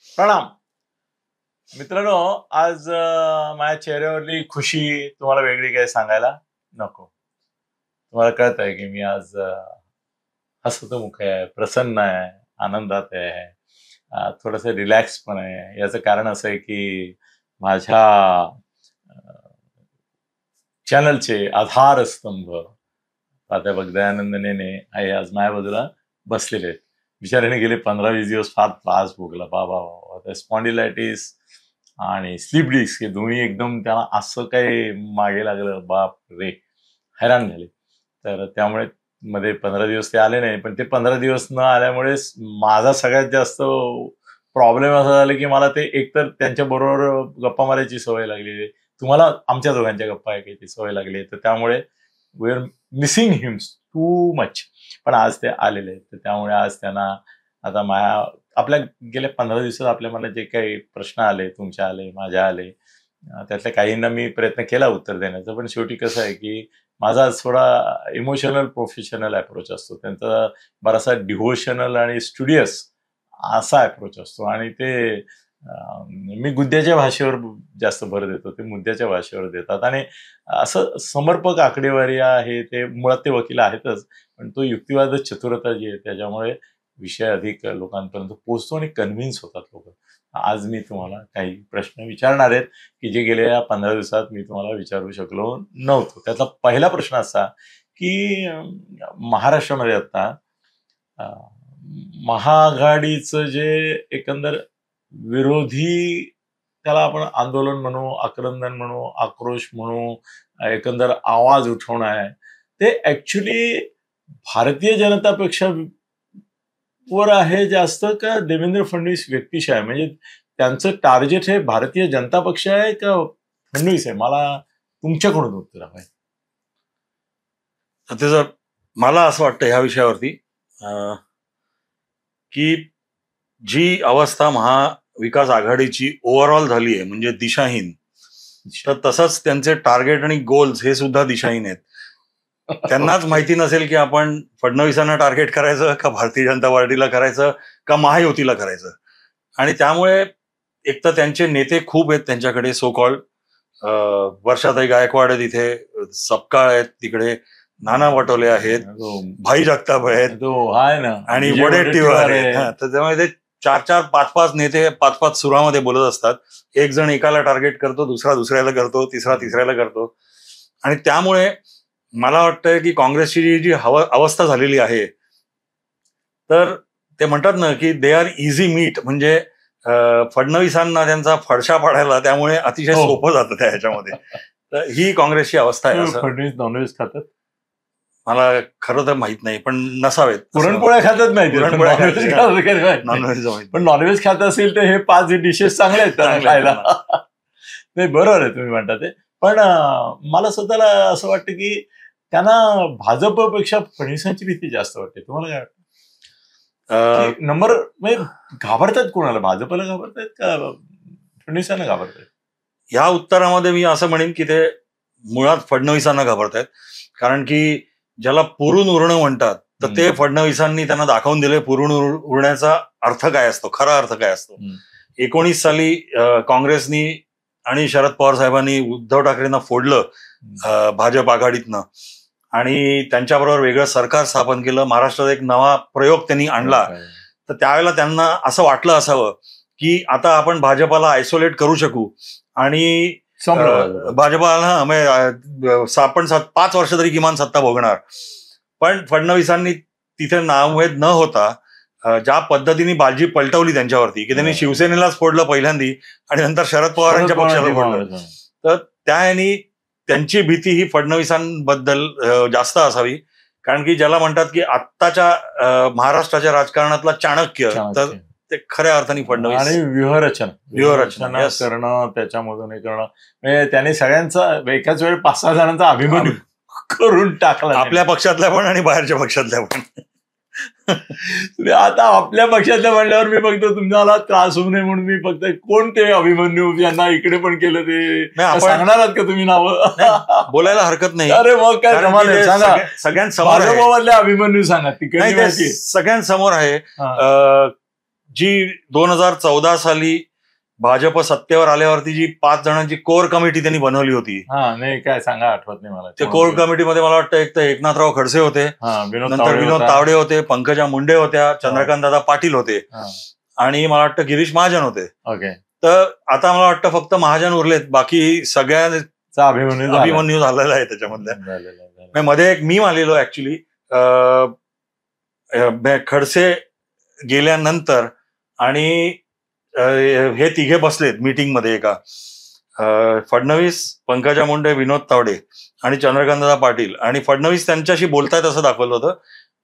प्रणाम मित्रांनो. आज माझ्या चेहऱ्यावरली खुशी तुम्हाला वेगळी काही सांगायला नको. तुम्हाला कळत आहे की मी आज हसतमुख आहे, प्रसन्न आहे, आनंदात आहे, थोडंसं रिलॅक्स पण आहे. याचं कारण असं आहे की माझ्या चॅनलचे आधारस्तंभ प्राध्यापक दयानंद नेने हे आज माझ्या बाजूला बसलेले आहेत. बिचाऱ्याने गेले 15-20 दिवस फार त्रास भोगला. बाबा स्पॉन्डिलायटिस आणि स्लीप डिस्क हे दोन्ही एकदम त्याला असं काही मागे लागलं, बाप रे, हैराण झाले. तर त्यामुळे मध्ये 15 दिवस ते आले नाही. पण ते 15 दिवस न आल्यामुळे माझा सगळ्यात जास्त प्रॉब्लेम असा झाला की मला ते एकतर त्यांच्या बरोबर गप्पा मारायची सवय लागली, तुम्हाला आमच्या दोघांच्या गप्पा ऐकायची सवय लागली. तर त्यामुळे we are missing him too much. पण आज ते आलेले आहेत. तर त्यामुळे आज त्यांना आता आपल्या गेल्या 15 दिवसात आपल्या मला जे काही प्रश्न आले, तुमच्या आले, माझ्या आले, त्यातल्या काहींना मी प्रयत्न केला उत्तर देण्याचा. पण शेवटी कसं आहे की माझा थोडा इमोशनल प्रोफेशनल अप्रोच असतो, त्यांचा बराचसा डिव्होशनल आणि स्टुडियस असा अप्रोच असतो. आणि ते मी गुद्द्याच्या भाषेवर जास्त भर देतो, ते मुद्द्याच्या भाषेवर देतात. आणि असं समर्पक आकडेवारी आहे, ते मुळात ते वकील आहेतच, पण तो युक्तिवाद चतुरता जी आहे त्याच्यामुळे विषय अधिक लोकांपर्यंत पोहोचतो आणि कन्व्हिन्स होतात लोक. आज मी तुम्हाला काही प्रश्न विचारणार आहेत की जे गेल्या 15 दिवसात मी तुम्हाला विचारू शकलो नव्हतो. त्यातला पहिला प्रश्न असा की महाराष्ट्रामध्ये आता महाआघाडीचं जे एकंदर विरोधी, त्याला आपण आंदोलन म्हणू, आक्रंदन म्हणू, आक्रोश म्हणू, एकंदर आवाज उठवणं आहे, ते ऍक्च्युली भारतीय जनता पक्षा वर आहे जास्त का देवेंद्र फडणवीस व्यक्तिशः आहे? म्हणजे त्यांचं टार्गेट हे भारतीय जनता पक्ष आहे का फडणवीस आहे? मला तुमच्याकडून उत्तर हवं आहे. सर, मला असं वाटतं ह्या विषयावरती की जी अवस्था महाविकास आघाडीची ओव्हरऑल झाली आहे म्हणजे दिशाहीन, तर तसंच त्यांचे टार्गेट आणि गोल्स हे सुद्धा दिशाहीन आहेत. त्यांनाच माहिती नसेल की आपण फडणवीसांना टार्गेट करायचं का भारतीय जनता पार्टीला करायचं का महायुतीला करायचं. आणि त्यामुळे एक तर त्यांचे नेते खूप आहेत त्यांच्याकडे, सो कॉल्ड वर्षाताई गायकवाड आहेत, इथे सपकाळ आहेत, तिकडे नाना पटोले आहेत, भाई जगताप आहेत आणि वडेट्टीवार आहेत. तर त्यामुळे ते 4-4, 5-5 नेते 5-5 सुरामध्ये बोलत असतात. एक जण एकाला टार्गेट करतो, दुसरा दुसऱ्याला करतो, तिसरा तिसऱ्याला करतो. आणि त्यामुळे मला वाटतंय की काँग्रेसची जी अवस्था झालेली आहे, तर ते म्हणतात ना की दे आर इझी मीट, म्हणजे फडणवीसांना त्यांचा फडशा पाडायला त्यामुळे अतिशय सोपं जातं त्या ह्याच्यामध्ये. तर ही काँग्रेसची अवस्था आहे. फडणवीस नॉनव्हेज खातात? मला खरं तर माहित नाही, पण नसावेत. पुरणपोळ्या खातात माहिती, नॉनव्हेज पण नॉनव्हेज खात असेल तर हे 5 डिशेस चांगले आहेत खायला. नाही, बरोबर आहे तुम्ही म्हणता ते. पण मला स्वतःला असं वाटतं की त्यांना भाजपपेक्षा फडणवीसांची भीती जास्त वाटते. तुम्हाला काय वाटतं? नंबर म्हणजे घाबरतात कोणाला? भाजपला घाबरतायत का फडणवीसांना घाबरतायत? या उत्तरामध्ये मी असं म्हणेन की ते मुळात फडणवीसांना घाबरतायत. कारण की ज्याला पुरून उरणं म्हणतात, तर ते फडणवीसांनी त्यांना दाखवून दिले पुरून उरण्याचा अर्थ काय असतो, खरा अर्थ काय असतो. 19 साली काँग्रेसनी आणि शरद पवार साहेबांनी उद्धव ठाकरेंना फोडलं भाजप आघाडीतनं आणि त्यांच्याबरोबर वेगळं सरकार स्थापन केलं. महाराष्ट्रात एक नवा प्रयोग त्यांनी आणला. तर त्यावेळेला त्यांना असं वाटलं असावं की आता आपण भाजपाला आयसोलेट करू शकू आणि भाजपाला आपण 5 वर्ष तरी किमान सत्ता भोगणार. पण फडणवीसांनी तिथे नावभेद न होता ज्या पद्धतीने बाजी पलटवली त्यांच्यावरती की त्यांनी शिवसेनेलाच फोडलं पहिल्यांदी आणि नंतर शरद पवारांच्या पक्षाला फोडलं, तर त्या ह्यानी त्यांची भीती ही फडणवीसांबद्दल जास्त असावी. कारण की ज्याला म्हणतात की आत्ताच्या महाराष्ट्राच्या राजकारणातला चाणक्य, तर ते खऱ्या अर्थाने फडणवीस. आणि व्यूहरचना करणं, त्याच्यामधून हे करणं, म्हणजे त्याने सगळ्यांचा एकाच वेळी 5-6 जणांचा अभिमान करून टाकला, आपल्या पक्षातल्या पण आणि बाहेरच्या पक्षातल्या पण. आता आपल्या पक्षातल्या म्हणल्यावर मी फक्त तुम्हाला त्रास होऊ नये म्हणून मी फक्त कोणते अभिमन्यू यांना इकडे पण केलं ते सांगणार आहात का तुम्ही नावं? बोलायला हरकत नाही. अरे मग काय सांगा, सगळ्यांसमोर अभिमन्यू सांगा. तिकडे सगळ्यांसमोर आहे. जी 2014 साली भाजप सत्तेवर आल्यावरती जी 5 जणांची कोर कमिटी त्यांनी बनवली होती, हा नाही काय सांगा, आठवत नाही मला. ते कोर कमिटीमध्ये मला वाटतं एक तर एकनाथराव खडसे होते, नंतर विनोद होता. तावडे होते, पंकजा मुंडे होत्या, चंद्रकांत दादा पाटील होते आणि मला वाटतं गिरीश महाजन होते. ओके. तर आता मला वाटतं फक्त महाजन उरलेत, बाकी सगळ्यांचा अभिमन्यू झालेला आहे त्याच्यामधल्या. मध्ये एक मीम आलेलो ऍक्च्युली, खडसे गेल्यानंतर आणि हे तिघे बसलेत मीटिंग मध्ये एका, फडणवीस, पंकजा मुंडे, विनोद तावडे आणि चंद्रकांतदादा पाटील, आणि फडणवीस त्यांच्याशी बोलतायत असं दाखवलं होतं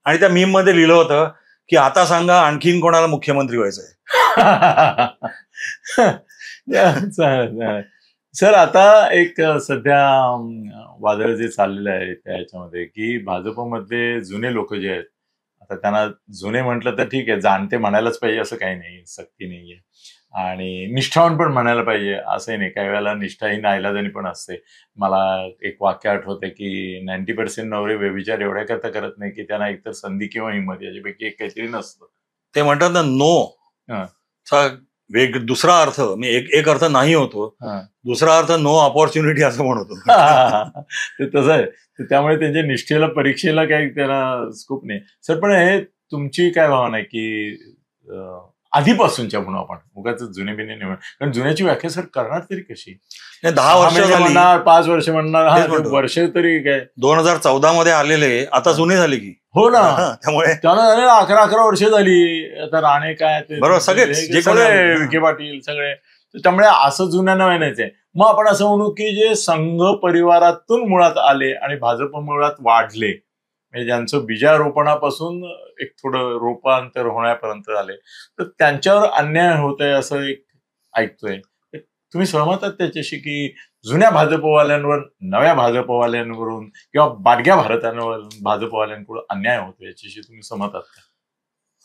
आणि त्या मीम मध्ये लिहिलं होतं की आता सांगा आणखीन कोणाला मुख्यमंत्री व्हायचंय. सर आता एक सध्या वादळ जे चाललेलं आहे त्याच्यामध्ये की भाजपमधले जुने लोक जे आहेत, आता त्यांना जुने म्हटलं तर ठीक आहे, जाणते म्हणायलाच पाहिजे असं काही नाही, सक्ती नाहीये, आणि निष्ठावान पण म्हणायला पाहिजे असंही नाही, काही वेळेला निष्ठा ही नाईलाजानी पण असते. मला एक वाक्य आठवते की 90% नवरे व्यभिचार एवढ्या करता करत नाही की त्यांना एकतर संधी किंवा हिंमत याच्यापैकी एक काहीतरी नसतं. ते म्हणतात ना, नो चा दुसरा अर्थ, मी एक अर्थ नाही होतो, दुसरा अर्थ नो ऑपॉर्च्युनिटी असं म्हणतो. ते तसं आहे. त्यामुळे त्यांच्या निष्ठेला, परीक्षेला काही त्यांना स्कोप नाही. सर पण हे तुमची काय भावना आहे की आधीपासूनच्या म्हणून आपण उगाच जुने बिने नाही, कारण जुन्याची व्याख्या सर करणार तरी कशी? 10 वर्ष म्हणणार, 5 वर्ष म्हणणार, वर्ष तरी काय, 2014 मध्ये आलेले आता जुने झाले की. हो ना, त्यामुळे त्यांना 11 वर्ष झाली. आता राणे काय ते बरोबर, सगळेच सगळे विखे पाटील सगळे, त्यामुळे असं जुन्या नव्यानेच आहे. मग आपण असं म्हणू की जे संघ परिवारातून मुळात आले आणि भाजप मुळात वाढले, म्हणजे ज्यांचं बीजारोपणापासून एक थोडं रोपांतर होण्यापर्यंत आले, तर त्यांच्यावर अन्याय होत आहे असं एक ऐकतोय. तुम्ही सहमत आहात त्याच्याशी की जुन्या भाजपवाल्यांवर नव्या भाजपवाल्यांवरून किंवा बाडग्या भाजपवाल्यांकडून अन्याय होतो, याच्याशी तुम्ही सहमत आहात?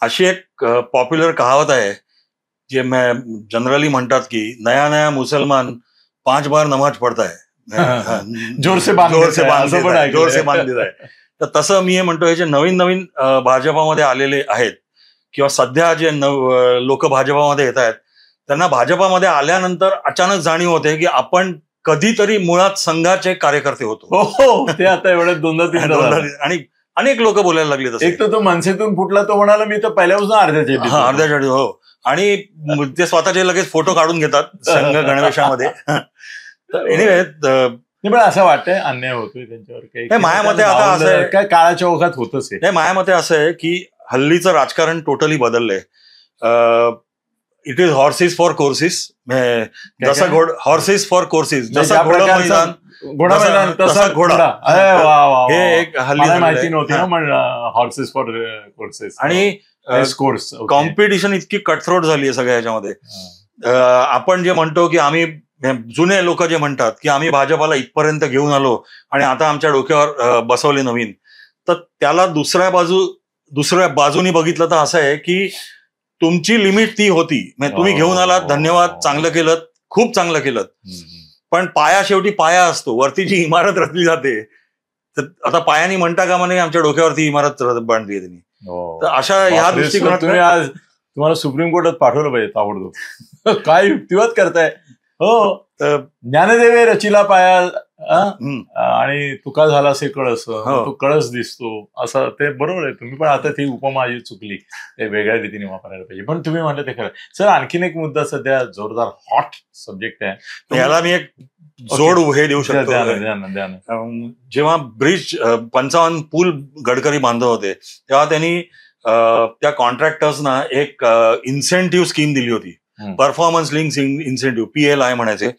अशी एक पॉप्युलर कहावत आहे जे जनरली म्हणतात की नया नया मुसलमान 5 बार नमाज पडता है, जोर से बांध देता है. तर तसं मी हे म्हणतोय, जे नवीन भाजपामध्ये आलेले आहेत किंवा सध्या जे लोक भाजपामध्ये येत आहेत, त्यांना भाजपामध्ये आल्यानंतर अचानक जाणीव होते की आपण कधीतरी मुळात संघाचे कार्यकर्ते होतो. हो, ते आता एवढ्या दोनदा आणि अनेक लोक बोलायला लागले तसे. एक तर तो मनसेतून फुटला, तो म्हणाला मी तर पहिल्यापासून अर्ध्याच्या हो, आणि ते स्वतःचे लगेच फोटो काढून घेतात संघ गणवेशामध्ये. एनिवे, पण असं वाटतंय अन्याय होतोय त्यांच्यावर काही. माझ्यामध्ये आता असं आहे, काय काळाच्या ओघात होतच आहे. माझ्यामध्ये असं आहे की हल्लीचं राजकारण टोटली बदललंय. It is horses for courses, जसं हॉर्सेस फॉर कोर्सेस, जसं घोडा मैदान तसा घोडा. हे एक हल्ली माहिती नव्हती ना, हॉर्सेस फॉर कोर्सेस. आणि कॉम्पिटिशन इतकी कटथ्रोट झाली आहे सगळ्या ह्याच्यामध्ये. आपण जे म्हणतो की आम्ही, जुने लोक जे म्हणतात की आम्ही भाजपाला इथपर्यंत घेऊन आलो आणि आता आमच्या डोक्यावर बसवले नवीन, तर त्याला दुसऱ्या बाजूनी बघितलं तर असं आहे की तुमची लिमिट ती होती, म्हणजे तुम्ही घेऊन आलात, धन्यवाद, चांगलं केलं, खूप चांगलं केलं, पण पाया शेवटी पाया असतो, वरती जी इमारत रचली जाते, तर आता पायानी म्हणता का म्हणे आमच्या डोक्यावरती इमारत बांधली आहे त्यांनी. तर अशा ह्या दृष्टिकोनातून आज तुम्हाला सुप्रीम कोर्टात पाठवलं पाहिजे ताबडतोब. काय युक्तिवाद करताय हो. ज्ञानदेवे रचिला पाया आणि तुका झाला असे कळस, तो कळस दिसतो असं, ते बरोबर आहे. तुम्ही पण आता ती उपमा चुकली, ते वेगळ्या रीतीने वापरायला पाहिजे. पण तुम्ही म्हटलं ते खरं. सर, आणखीन एक मुद्दा सध्या जोरदार हॉट सब्जेक्ट आहे, याला मी एक जोड हे देऊ शकतो. जेव्हा ब्रिज 55 पूल गडकरी बांधत होते, तेव्हा त्यांनी त्या कॉन्ट्रॅक्टर्सना एक इन्सेंटिव्ह स्कीम दिली होती, परफॉर्मन्स लिंक इन्सेंटिव्ह, PLI म्हणायचे,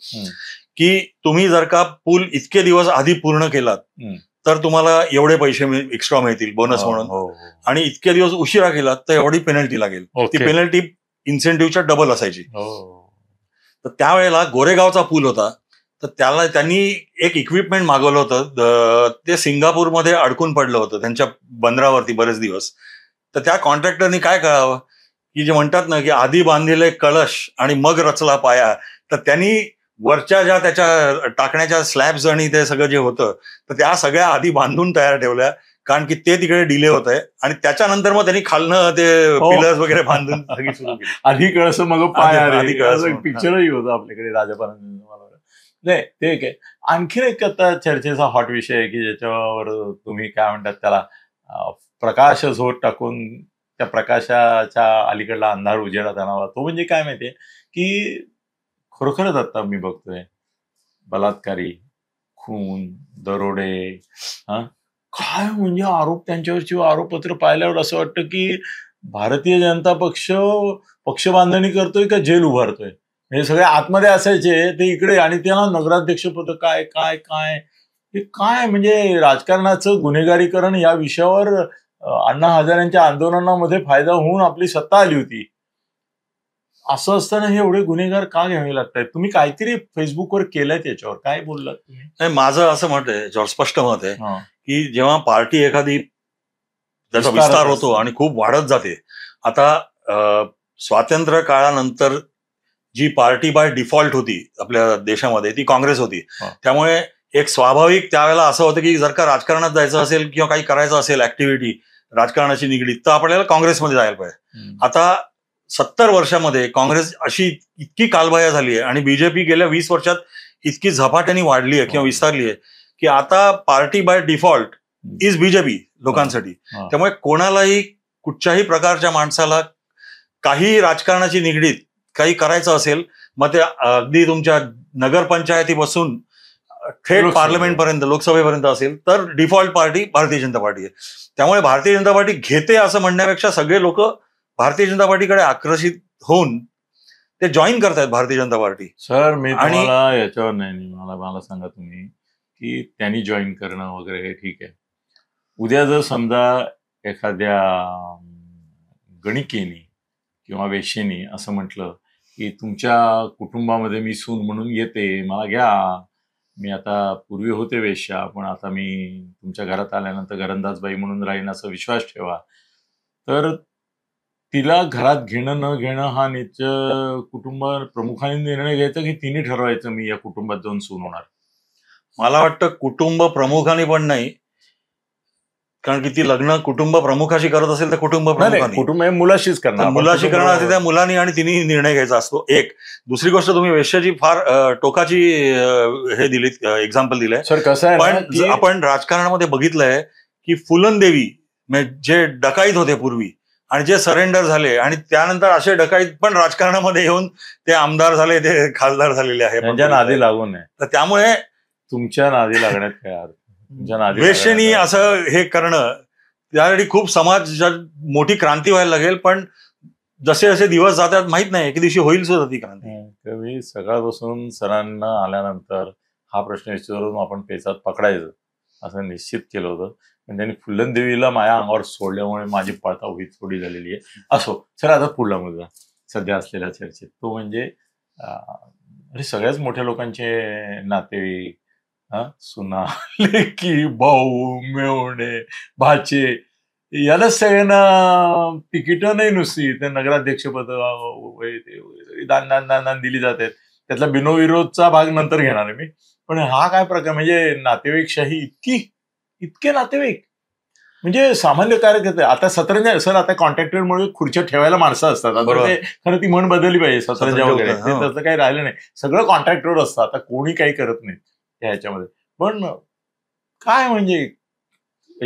की तुम्ही जर का पूल इतके दिवस आधी पूर्ण केलात तर तुम्हाला एवढे पैसे एक्स्ट्रा मिळतील बोनस म्हणून, आणि इतके दिवस उशिरा केलात तर एवढी पेनल्टी लागेल. ती पेनल्टी इन्सेंटिव्हच्या डबल असायची. तर त्यावेळेला गोरेगावचा पूल होता, तर त्याला त्यांनी एक इक्विपमेंट मागवलं होतं, ते सिंगापूरमध्ये अडकून पडलं होतं त्यांच्या बंदरावरती बरेच दिवस. तर त्या कॉन्ट्रॅक्टरनी काय करावं, की जे म्हणतात ना की आधी बांधलेले कळश आणि मग रचला पाया, तर त्यांनी वरच्या ज्या त्याच्या टाकण्याच्या स्लॅब्स आणि ते सगळं जे होतं, तर त्या सगळ्या आधी बांधून तयार ठेवल्या, कारण की ते तिकडे डिले होत आहे आणि त्याच्यानंतर मग त्यांनी खालनं ते पिलर्स वगैरे बांधून सगळी सुरू केली. आधी कळस मग पाय आधी कळस मग. पिक्चरही होतं आपल्याकडे राजापारांनी. नाही ते काय आणखीन एक आता चर्चेचा हॉट विषय आहे की ज्याच्यावर तुम्ही काय म्हणतात त्याला प्रकाश झोत टाकून त्या प्रकाशाच्या अलीकडला अंधार उजेडात आणावा. तो म्हणजे काय माहितीये की खरोखरच आता मी बघतोय बलात्कारी, खून, दरोडे, काय म्हणजे आरोप, त्यांच्यावरची आरोपपत्र पाहिल्यावर असं वाटतं की भारतीय जनता पक्ष बांधणी करतोय का जेल उभारतोय. हे सगळे आतमध्ये असायचे ते इकडे आणि त्यांना नगराध्यक्षपद काय काय काय हे काय म्हणजे राजकारणाचं गुन्हेगारीकरण या विषयावर अण्णा हजारेंच्या आंदोलनामध्ये फायदा होऊन आपली सत्ता आली होती. असं असताना हे एवढे गुन्हेगार का घ्यावे लागतात. तुम्ही काहीतरी फेसबुकवर केलंय त्याच्यावर काय बोललात तुम्ही. नाही माझं असं मत आहे, स्पष्ट मत आहे की जेव्हा पार्टी एखादी त्याचा विस्तार होतो आणि खूप वाढत जाते. आता स्वातंत्र्य काळानंतर जी पार्टी बाय डिफॉल्ट होती आपल्या देशामध्ये ती काँग्रेस होती. त्यामुळे एक स्वाभाविक त्यावेळेला असं होतं की जर का राजकारणात जायचं असेल किंवा काही करायचं असेल ऍक्टिव्हिटी राजकारणाशी निगडीत तर आपल्याला काँग्रेसमध्ये जायला पाहिजे. आता 70 वर्षामध्ये काँग्रेस अशी इतकी कालबाह्य झाली आहे आणि बीजेपी गेल्या 20 वर्षात इतकी झपाट्याने वाढली आहे किंवा विस्तारली आहे की आता party by default is BJP लोकांसाठी. त्यामुळे कोणालाही कुठच्याही प्रकारच्या माणसाला काही राजकारणाची निगडीत काही करायचं असेल मग ते अगदी तुमच्या नगरपंचायतीपासून थेट पार्लमेंटपर्यंत लोकसभेपर्यंत असेल तर default party Bharatiya Janata party आहे. त्यामुळे भारतीय जनता पार्टी घेते असं म्हणण्यापेक्षा सगळे लोक भारतीय जनता पार्टीकडे आकर्षित होऊन ते जॉईन करतायत भारतीय जनता पार्टी. सर मी तुम्हाला याच्यावर नाही मला सांगा तुम्ही की त्यांनी जॉईन करणं वगैरे हे ठीक आहे. उद्या जर समजा एखाद्या गणिकेनी किंवा वेश्येनी असं म्हटलं की तुमच्या कुटुंबामध्ये मी सून म्हणून येते, मला घ्या, मी आता पूर्वी होते वेश्या पण आता मी तुमच्या घरात आल्यानंतर घरंदाजबाई म्हणून राहीन असं विश्वास ठेवा, तर तिला घरात घेणं न घेणं हा कुटुंब प्रमुखांनी निर्णय घ्यायचा की तिने ठरवायचं मी या कुटुंबात जाऊन सून होणार. मला वाटतं कुटुंब प्रमुखांनी पण नाही, कारण की ती लग्न कुटुंब प्रमुखाशी करत असेल तर कुटुंब मुलाशीच करणार, मुलाशी करणार असेल त्या मुलांनी आणि तिने निर्णय घ्यायचा असतो. एक दुसरी गोष्ट तुम्ही वेश्याची फार टोकाची हे दिलीत एक्झाम्पल दिलंय. सर कसं आहे पण आपण राजकारणामध्ये बघितलंय की फुलनदेवी जे डकाईत होते पूर्वी आणि जे सरेंडर झाले आणि त्यानंतर असे डकाईत पण राजकारणामध्ये येऊन ते आमदार झाले, ते खासदार झालेले आहे. त्यांच्या नादी लागू नये. तर त्यामुळे तुमच्या नादी लागण्यात काय अर्थ. वेश्येनी असं हे करणं त्यासाठी खूप समाजात मोठी क्रांती व्हायला लागेल. पण जसे जसे दिवस जातात माहित नाही की दिवशी होईल सुद्धा ती क्रांती. मी सकाळपासून सरांना आल्यानंतर हा प्रश्न विचारून आपण पेचात पकडायचं असं निश्चित केलं होतं. पण त्यांनी फुलनदेवीला माझ्या अंगावर सोडल्यामुळे माझी पळतावही थोडी झालेली आहे. असो सर, आता पुढला मुद्दा सध्या असलेल्या चर्चेत तो म्हणजे सगळ्याच मोठ्या लोकांचे नातेवाईक, सुना, लेकी, भाऊ, मेवणे, भाचे यालाच सगळ्यांना तिकीटं नाही नुसती ते नगराध्यक्षपद दान दिली जाते. त्यातला बिनविरोधचा भाग नंतर घेणार आहे मी. पण हा काय प्रकार म्हणजे नातेवाईकशाही इतके नातेवाईक म्हणजे सामान्य कार्यकर्ते. आता सर आता कॉन्ट्रॅक्टरमुळे खुर्च्या ठेवायला माणसं असतात. आता ते खरं ती म्हण बदलली पाहिजे सतरंजा वगैरे, तसं काही राहिलं नाही. सगळं कॉन्ट्रॅक्टर असतं आता, कोणी काही करत नाही ह्याच्यामध्ये. पण काय म्हणजे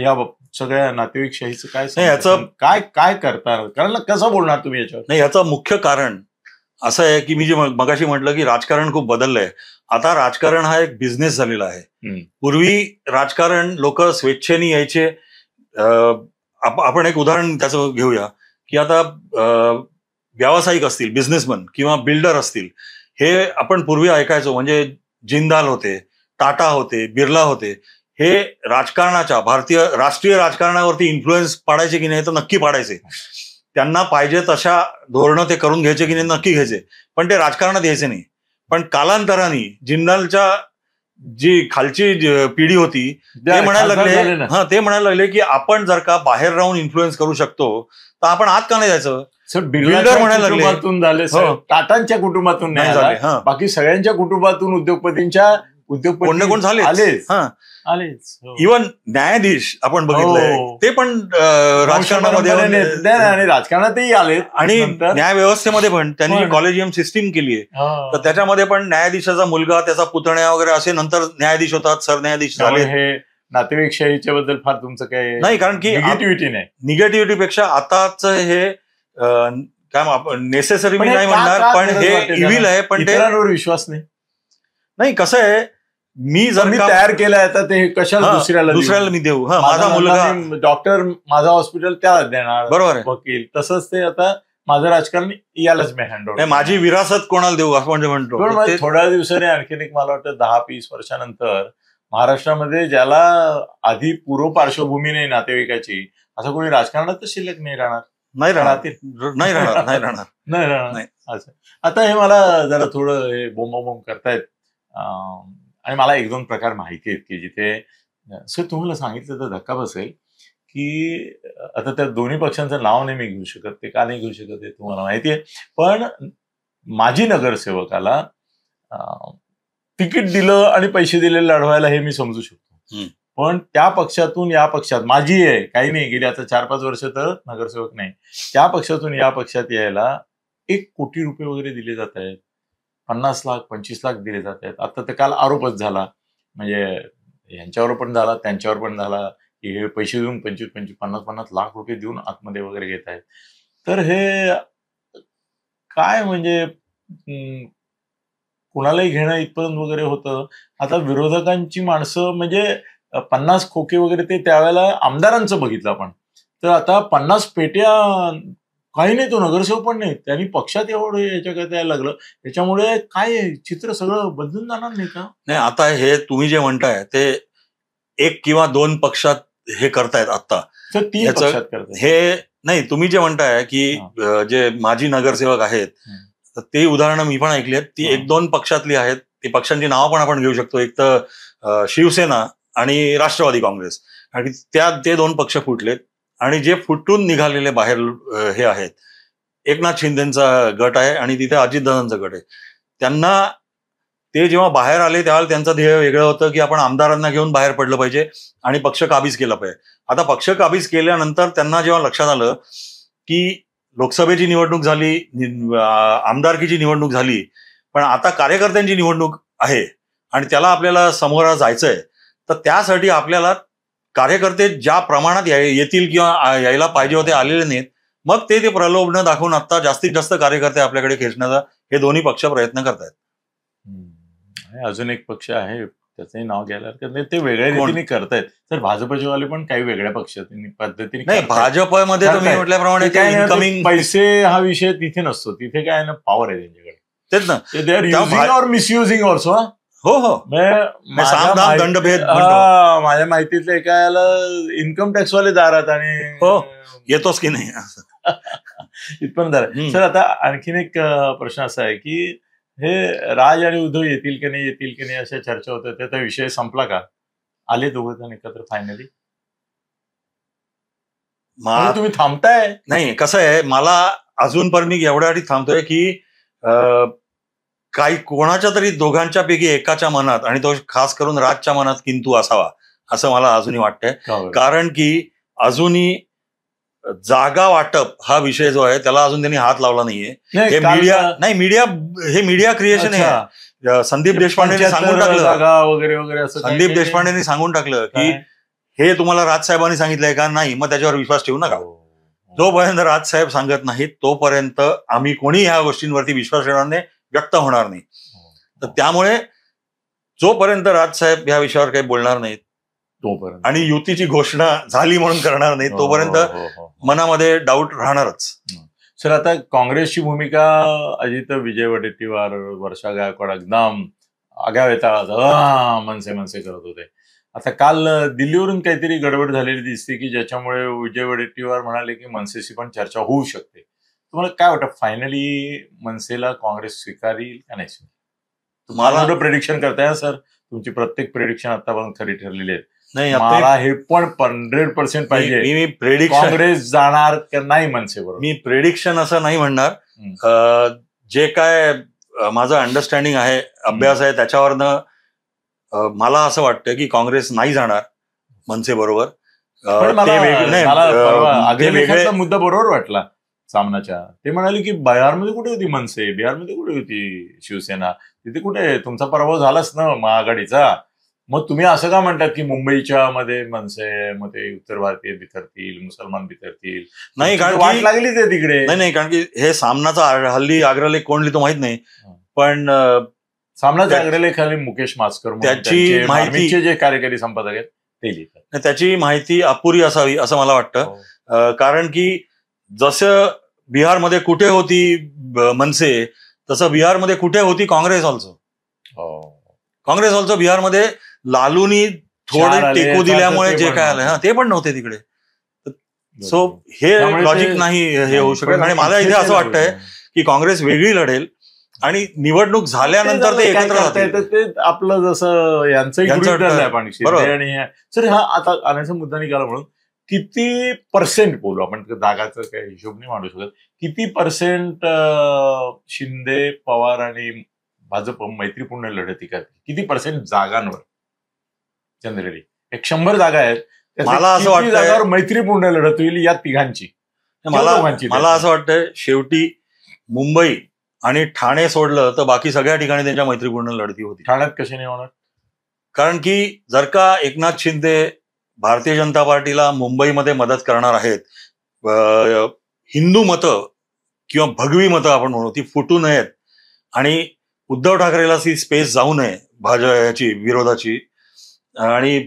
या सगळ्या नातेवाईकशाहीचं काय याचं काय करता, कारण कसं बोलणार तुम्ही याच्यावर. नाही, याचं मुख्य कारण असं आहे की मी जे मगाशी म्हटलं की राजकारण खूप बदललंय. आता राजकारण हा एक बिझनेस झालेला आहे. पूर्वी राजकारण लोक स्वेच्छेने यायचे. आपण एक उदाहरण त्याचं घेऊया की आता व्यावसायिक असतील, बिझनेसमन किंवा बिल्डर असतील, हे आपण पूर्वी ऐकायचो. म्हणजे जिंदाल होते, टाटा होते, बिर्ला होते. हे राजकारणाच्या राष्ट्रीय राजकारणावरती इन्फ्लुएन्स पाडायचे की नाही तर नक्की पाडायचे. त्यांना पाहिजे तशा धोरणं ते करून घ्यायचे की नाही नक्की घ्यायचे, पण ते राजकारणात यायचे नाही. पण कालांतराने जिंदालच्या जी खालची पिढी होती ते म्हणायला लागले की आपण जर का बाहेर राहून इन्फ्लुएन्स करू शकतो तर आपण आत का नाही जायचं. बिल्डर म्हणायला कुटुंबातून झाले, टाटांच्या कुटुंबातून नाही झाले, बाकी सगळ्यांच्या कुटुंबातून उद्योगपतींच्या कोण झाले. आलेच. हो. इव्हन न्यायाधीश आपण बघितलंय हो. ते पण राजकारणामध्ये आणि राजकारणातही आलेत. आणि नंतर न्यायव्यवस्थेमध्ये पण त्यांनी जी पण. कॉलेजियम सिस्टीम केली आहे हो. तर त्याच्यामध्ये पण न्यायाधीशाचा मुलगा त्याचा पुतण्या वगैरे असे नंतर न्यायाधीश होतात, सरन्यायाधीश त्यामुळे झाले. हे नातेवाईकशाहीच्या बद्दल फार तुमचं काही नाही, कारण की निगेटिव्हिटी नाही. निगेटिव्हिटी पेक्षा आताच हे काय आपण नेसेसरी मी पण हे नाही का म्हणणार, पण गरज हे वाटते इव्हिल त्याला? आहे. पण ते इतरांवर विश्वास नाही. नाही, कसं आहे, मी जर मी का तयार केलाय तर ते कशाला दुसऱ्याला दुसऱ्याला मी देऊ, माझा मुलगा डॉक्टर, माझा हॉस्पिटल त्याला देणार, बरोबर आहे. वकील. तसंच ते आता माझं राजकारण यालाच मी हँडओव्हर, माझी विरासत कोणाला देऊ असं म्हणजे म्हणतो. पण थोड्या दिवसांनी आणखीन एक मला वाटतं 10-20 वर्षानंतर महाराष्ट्रामध्ये ज्याला आधी पूर्व पार्श्वभूमी नाही नातेवाईकाची, असं कोणी राजकारणात तर शिल्लक नाही राहणार. नाही राहणार. नाही राहणार. असं आता हे मला जरा थोडं हे बोंबाबोंब करतायत. आणि मला 1-2 प्रकार माहिती आहेत की जिथे सर तुम्हाला सांगितलं तर धक्का बसेल की आता त्या दोन्ही पक्षांचं नाव नाही मी घेऊ शकत, ते का नाही घेऊ शकत हे तुम्हाला माहिती आहे. पण माजी नगरसेवकाला तिकीट दिलं आणि पैसे दिले लढवायला हे मी समजू शकतो. पण त्या पक्षातून या पक्षात माझी आहे काही नाही, गेली आता 4-5 वर्ष तर नगरसेवक नाही, त्या पक्षातून या पक्षात यायला 1 कोटी रुपये वगैरे दिले जात आहेत, 50 लाख 25 लाख दिले जात आहेत. आता ते काल आरोपच झाला, म्हणजे यांच्यावर पण झाला त्यांच्यावर पण झाला की हे पैसे देऊन 25-50 लाख रुपये देऊन आतमध्ये वगैरे घेत आहेत. तर हे काय म्हणजे कुणालाही घेणं इथपर्यंत वगैरे होतं. आता विरोधकांची माणसं म्हणजे 50 खोके वगैरे ते त्यावेळेला आमदारांचं बघितलं आपण, तर आता 50 पेट्या काही नाही, तो नगरसेवक पण नाही, त्यांनी पक्षात एवढं याच्याकडे यायला लागलं. त्याच्यामुळे काय चित्र सगळं बदलून जाणार नाही का? नाही, आता हे तुम्ही जे म्हणताय ते 1 किंवा 2 पक्षात हे करतायत आता, तर 3 पक्षात करतायत हे नाही. तुम्ही जे म्हणताय की जे माजी नगरसेवक आहेत तर ते उदाहरणं मी पण ऐकली आहेत, ती 1-2 पक्षातली आहेत. ती पक्षांची नावं पण आपण घेऊ शकतो. एक तर शिवसेना आणि राष्ट्रवादी काँग्रेस, आणि ते 2 पक्ष फुटलेत. आणि जे फुटून निघालेले बाहेर हे आहेत, एकनाथ शिंदेचा गट आहे आणि तिथे अजितदादांचा गट आहे. त्यांना ते जेव्हा बाहेर आले त्यावेळेला त्यांचं ध्येय वेगळं होतं की आपण आमदारांना घेऊन बाहेर पडलं पाहिजे आणि पक्ष काबीज केला पाहिजे. आता पक्ष काबीज केल्यानंतर त्यांना जेव्हा लक्षात आलं की लोकसभेची निवडणूक झाली, आमदारकीची निवडणूक झाली, पण आता कार्यकर्त्यांची निवडणूक आहे आणि त्याला आपल्याला समोर जायचंय, तर त्यासाठी आपल्याला कार्यकर्ते ज्या प्रमाणात येतील किंवा यायला पाहिजे होते आलेले नाहीत, मग ते प्रलोभन दाखवून आता जास्तीत जास्त कार्यकर्ते आपल्याकडे खेचण्याचा हे दोन्ही पक्ष प्रयत्न करतायत. अजून एक पक्ष आहे त्याचंही नाव घ्यायला हरकत नाही, ते वेगळ्या रीतीने करतायत. तर भाजपचे वाले पण काही वेगळ्या पद्धतीने नाही, भाजपमध्ये तुम्ही म्हटल्याप्रमाणे इन्कमिंग पैसे हा विषय तिथे नसतो, तिथे काय ना पॉवर आहे त्यांच्याकडे. तेच ना, दे आर युजिंग और मिसयुजिंग ऑल्सो. हो हो, दंडभेद. माझ्या माहितीतलं एका याला इन्कम टॅक्स वाले दारात आणि हो येतोच की नाही इथपर्यंत दार. सर आता आणखीन एक प्रश्न असा आहे की हे राज आणि उद्धव येतील की नाही अशा चर्चा होत्या, त्याचा विषय संपला का? आले दोघं जण एकत्र फायनली? तुम्ही थांबताय? नाही, कसं आहे, मला अजून पण मी एवढ्यासाठी थांबतोय की काही कोणाच्या तरी दोघांच्या पैकी एकाच्या मनात, आणि तो खास करून राजच्या मनात किंतु असावा असं मला अजूनही वाटतंय. कारण की अजूनही जागा वाटप हा विषय जो आहे त्याला अजून त्यांनी हात लावला नाहीये. हे मीडिया क्रिएशन आहे. संदीप देशपांडेंनी सांगून टाकलं, संदीप देशपांडेंनी सांगून टाकलं की हे तुम्हाला राजसाहेबांनी सांगितलंय का? नाही, मग त्याच्यावर विश्वास ठेवू नका. जोपर्यंत राजसाहेब सांगत नाहीत तोपर्यंत आम्ही कोणी ह्या गोष्टींवरती विश्वास ठेवणार नाही, व्यक्त होणार नाही. तर त्यामुळे जोपर्यंत राजसाहेब ह्या विषयावर काही बोलणार नाहीत तोपर्यंत, आणि युतीची घोषणा झाली म्हणून करणार नाही तोपर्यंत मनामध्ये डाऊट राहणारच. सर आता काँग्रेसची भूमिका, अजित विजय वडेट्टीवार, वर्षा गायकवाड एकदम आगावेता मनसे करत होते. आता काल दिल्लीवरून काहीतरी गडबड झालेली दिसते की ज्याच्यामुळे विजय वडेट्टीवार म्हणाले की मनसेशी पण चर्चा होऊ शकते. तुम्हाला काय वाटतं, फायनली मनसेला काँग्रेस स्वीकारेल का नाही? तुम्हाला प्रेडिक्शन करताय सर, तुमची प्रत्येक प्रेडिक्शन आतापर्यंत खरी ठरलेली आहे. नाही, मला हे पण 100% पाहिजे. मी प्रेडिक्शन, काँग्रेस जाणार का नाही मनसेबरोबर? मी प्रेडिक्शन असं नाही म्हणणार. जे काय माझं अंडरस्टँडिंग आहे, अभ्यास आहे, त्याच्यावरनं मला असं वाटतं की काँग्रेस नाही जाणार मनसे बरोबर. पण मला परवा अग्रलेखाचा मुद्दा बरोबर वाटला सामनाच्या. ते म्हणाले की बिहारमध्ये कुठे होती मनसे, बिहारमध्ये कुठे होती शिवसेना, तिथे कुठे तुमचा पराभव झालाच ना महाआघाडीचा. मग तुम्ही असं का म्हणतात की मुंबईच्या मध्ये मनसे, मग ते उत्तर भारतीय बिथरतील, मुसलमान बिथरतील? नाही, कारण वाट लागलीच आहे तिकडे. नाही, कारण की हे सामनाचा हल्ली अग्रलेख कोण लिहितो माहित नाही, पण सामनाचा अग्रलेख खाली मुकेश मास्कर त्याची माहिती जे कार्यकारी संपादक आहेत ते लिहितात. त्याची माहिती अपुरी असावी असं मला वाटतं. कारण की जसं बिहारमध्ये कुठे होती मनसे, तसं बिहारमध्ये कुठे होती काँग्रेस ऑल्सो. काँग्रेस ऑल्सो बिहारमध्ये लालूनी थोडे टेको दिल्यामुळे जे काय आलं ते पण नव्हते तिकडे. सो हे लॉजिक नाही हे होऊ शकत. आणि मला इथे असं वाटतंय की काँग्रेस वेगळी लढेल आणि निवडणूक झाल्यानंतर ते एकत्र राहतील. ते आपलं जसं यांचंही आणि सर हा आता आणायचा मुद्दा निघाला म्हणून किती पर्सेंट बोलू आपण, जागाचं काही हिशोब नाही मांडू शकत, किती पर्सेंट शिंदे पवार आणि भाजप मैत्रीपूर्ण लढती करतील, किती पर्सेंट जागांवर जनरली? 100 जागा आहेत, मला असं वाटतं जागावर मैत्रीपूर्ण लढत होईल या तिघांची. मला असं वाटतं शेवटी मुंबई आणि ठाणे सोडलं तर बाकी सगळ्या ठिकाणी त्यांच्या मैत्रीपूर्ण लढती होती. ठाण्यात कशी नाही होणार? कारण की जर का एकनाथ शिंदे भारतीय जनता पार्टीला मुंबईमध्ये मदत करणार आहेत, हिंदू मतं किंवा भगवी मतं आपण म्हणू ती फुटू नयेत आणि उद्धव ठाकरेला ती स्पेस जाऊ नये भाजपची विरोधाची, आणि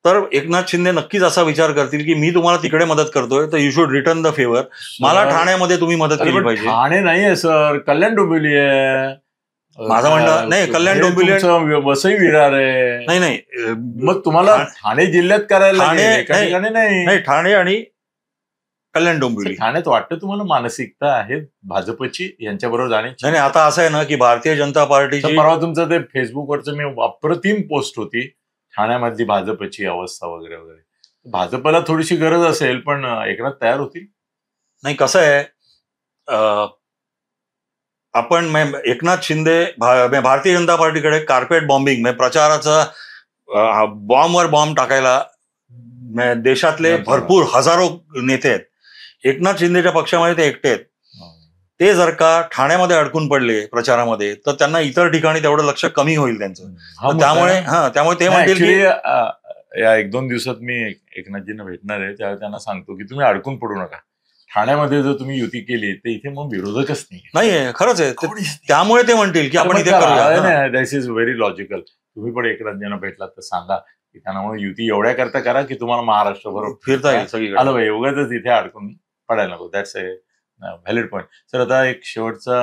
तर एकनाथ शिंदे नक्कीच असा विचार करतील की मी तुम्हाला तिकडे मदत करतोय तर you should return the favour. मला ठाण्यामध्ये तुम्ही मदत केली पाहिजे. ठाणे नाहीये सर, कल्याण डोंबिवली आहे. माझं म्हणणं नाही, कल्याण डोंबिवली वसई विरार आहे. नाही, मग तुम्हाला ठाणे जिल्ह्यात करायला नाही, ठाणे आणि कल्याण डोंबिवली. ठाण्यात वाटतं तुम्हाला मानसिकता आहे भाजपची यांच्याबरोबर जाण्याची? नाही, आता असं आहे ना की भारतीय जनता पार्टीची परवा तुमचं ते फेसबुकवरचं मी अप्रतिम पोस्ट होती ठाण्यामधली भाजपची अवस्था वगैरे वगैरे. भाजपला थोडीशी गरज असेल पण एकनाथ तयार होतील? नाही, कसं आहे, आपण एकनाथ शिंदे भारतीय जनता पार्टीकडे कार्पेट बॉम्बिंग प्रचाराचा बॉम्बवर बॉम्ब टाकायला देशातले भरपूर हजारो नेते आहेत. एकनाथ शिंदेच्या पक्षामध्ये ते एकटे आहेत. ते जर का ठाण्यामध्ये अडकून पडले प्रचारामध्ये तर त्यांना इतर ठिकाणी तेवढं लक्ष कमी होईल त्यांचं. त्यामुळे ते म्हणतील की या 1-2 दिवसात मी एकनाथजींना भेटणार आहे, त्यावेळी त्यांना सांगतो की तुम्ही अडकून पडू नका. ठाण्यामध्ये जर तुम्ही युती केली तर इथे मग विरोधकच नाहीये. खरंच आहे. त्यामुळे ते म्हणतील की आपण इथे करूया. दिस इज व्हेरी लॉजिकल. तुम्ही पण एकनाथजींना भेटलात तर सांगा की त्यांना मग युती एवढ्या करता करा की तुम्हाला महाराष्ट्रभर फिरता येईल सगळीकडे. आलं पाहिजे, उगाच इथे अडकून पडायला नको. That's a valid point. Sir आता एक शेवटचा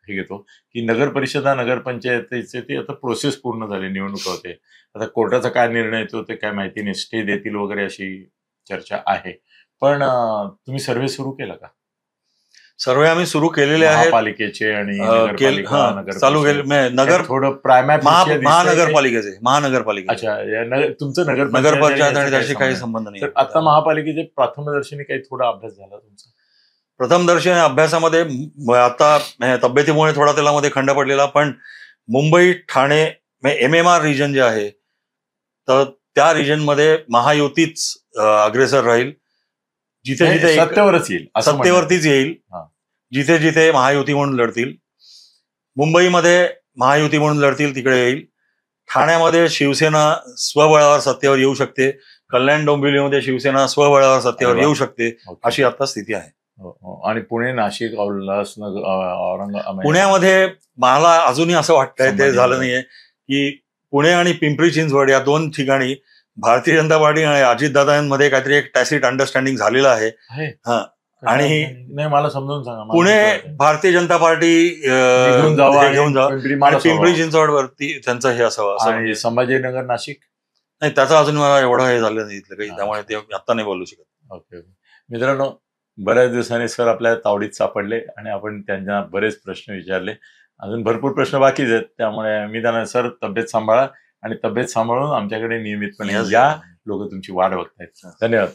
हे घेतो की नगर परिषदा नगरपंचायतीचे ती आता प्रोसेस पूर्ण झाली, निवडणूक होते. आता कोर्टाचा काय निर्णय येतो ते काय माहिती नाही, स्टे देतील वगैरे अशी चर्चा आहे. पण तुम्ही सर्व्हे सुरू केला का? सर्वे आम्ही सुरू केलेले आहेत महापालिकेचे आणि चालू केले. नगर थोडं महानगरपालिकेचे अच्छा, तुमचं नगरपंचायत आणि त्याशी काही संबंध नाही. आता महापालिकेचे प्रथमदर्शनी काही थोडा अभ्यास झाला तुमचा? प्रथमदर्शनी अभ्यासामध्ये आता तब्येतीमुळे थोडा त्यामध्ये खंड पडलेला, पण मुंबई ठाणे MMR रिजन जे आहे तर त्या रिजनमध्ये महायुतीच अग्रेसर राहील. जिथे जिथे सत्तेवरतीच येईल, जिथे जिथे महायुती म्हणून लढतील. मुंबईमध्ये महायुती म्हणून लढतील तिकडे येईल. ठाण्यामध्ये शिवसेना स्वबळावर सत्तेवर येऊ शकते. कल्याण डोंबिवलीमध्ये शिवसेना स्वबळावर सत्तेवर येऊ शकते. अशी आता स्थिती आहे. आणि पुणे, नाशिक, औरंगाबाद, पुण्यामध्ये मला अजूनही असं वाटतंय ते झालं नाहीये की पुणे आणि पिंपरी चिंचवड या 2 ठिकाणी भारतीय जनता पार्टी आणि अजितदादांमध्ये काहीतरी एक टॅसिट अंडरस्टँडिंग झालेलं आहे. आणि नाही, मला समजून सांगा. पुणे भारतीय जनता पार्टी घेऊन जावं, पिंपरी चिंचवड वरती त्यांचं हे असावं. आणि संभाजीनगर, नाशिक नाही, त्याचं अजून मला एवढं हे झालं नाही इथलं काही, त्यामुळे ते आता नाही बोलू शकत. ओके. मित्रांनो, बऱ्याच दिवसांनी सर आपल्या तावडीत सापडले आणि आपण त्यांना बरेच प्रश्न विचारले. अजून भरपूर प्रश्न बाकीच आहेत, त्यामुळे मी त्यांना सर तब्येत सांभाळा आणि तब्येत सांभाळून आमच्याकडे नियमितपणे या. लोक तुमची वाट बघतायत. धन्यवाद.